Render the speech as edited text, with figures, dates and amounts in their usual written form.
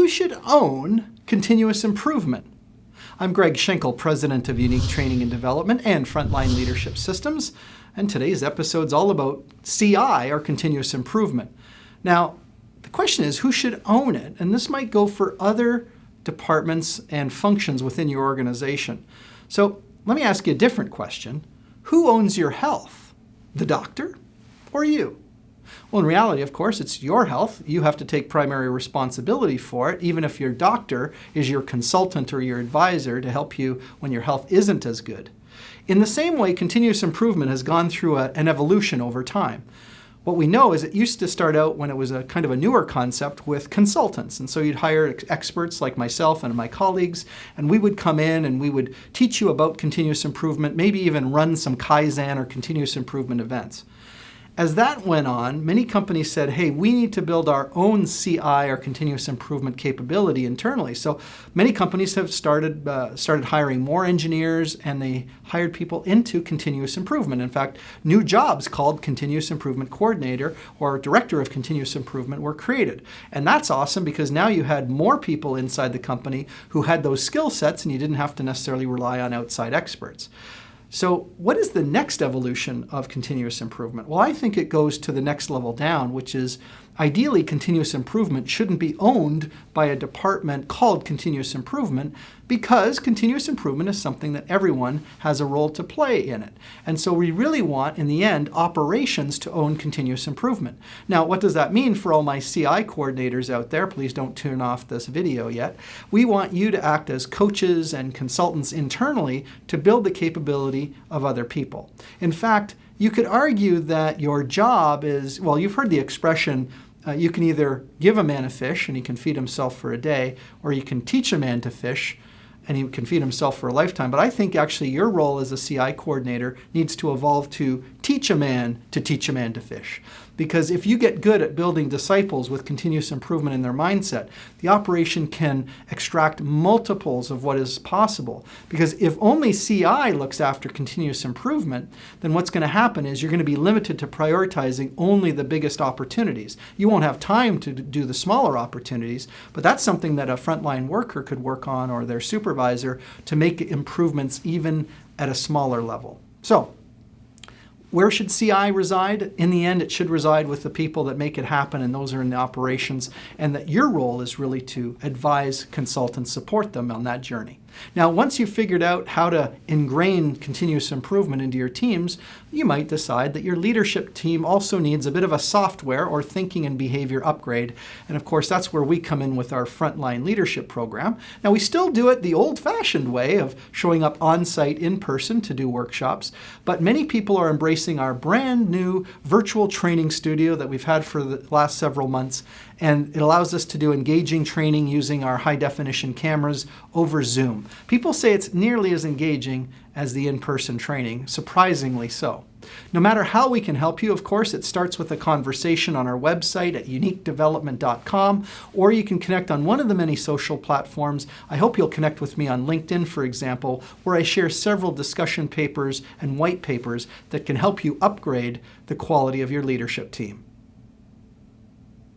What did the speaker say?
Who should own continuous improvement? I'm Greg Schenkel, President of Unique Training and Development and Frontline Leadership Systems, and today's episode's all about CI, or continuous improvement. Now, the question is, who should own it? And this might go for other departments and functions within your organization. So let me ask you a different question. Who owns your health? The doctor or you? Well, in reality, of course, it's your health. You have to take primary responsibility for it, even if your doctor is your consultant or your advisor to help you when your health isn't as good. In the same way, continuous improvement has gone through an evolution over time. What we know is it used to start out when it was a kind of a newer concept with consultants. And so you'd hire experts like myself and my colleagues, and we would come in and we would teach you about continuous improvement, maybe even run some Kaizen or continuous improvement events. As that went on, many companies said, hey, we need to build our own CI, or continuous improvement capability internally. So many companies have started hiring more engineers, and they hired people into continuous improvement. In fact, new jobs called Continuous Improvement Coordinator or Director of Continuous Improvement were created. And that's awesome because now you had more people inside the company who had those skill sets, and you didn't have to necessarily rely on outside experts. So what is the next evolution of continuous improvement? Well, I think it goes to the next level down, which is ideally continuous improvement shouldn't be owned by a department called continuous improvement, because continuous improvement is something that everyone has a role to play in it. And so we really want, in the end, operations to own continuous improvement. Now, what does that mean for all my CI coordinators out there? Please don't turn off this video yet. We want you to act as coaches and consultants internally to build the capability of other people. In fact, you could argue that your job is, well, you've heard the expression, you can either give a man a fish and he can feed himself for a day, or you can teach a man to fish and he can feed himself for a lifetime. But I think actually your role as a CI coordinator needs to evolve to teach a man to fish. Because if you get good at building disciples with continuous improvement in their mindset, the operation can extract multiples of what is possible. Because if only CI looks after continuous improvement, then what's going to happen is you're going to be limited to prioritizing only the biggest opportunities. You won't have time to do the smaller opportunities, but that's something that a frontline worker could work on, or their supervisor, to make improvements even at a smaller level. So, where should CI reside? In the end, it should reside with the people that make it happen, and those are in the operations, and that your role is really to advise, consult, and support them on that journey. Now, once you've figured out how to ingrain continuous improvement into your teams, you might decide that your leadership team also needs a bit of a software or thinking and behavior upgrade. And of course, that's where we come in with our Frontline Leadership Program. Now, we still do it the old-fashioned way of showing up on-site in person to do workshops, but many people are embracing our brand new virtual training studio that we've had for the last several months. And it allows us to do engaging training using our high-definition cameras over Zoom. People say it's nearly as engaging as the in-person training, surprisingly so. No matter how we can help you, of course, it starts with a conversation on our website at uniquedevelopment.com, or you can connect on one of the many social platforms. I hope you'll connect with me on LinkedIn, for example, where I share several discussion papers and white papers that can help you upgrade the quality of your leadership team.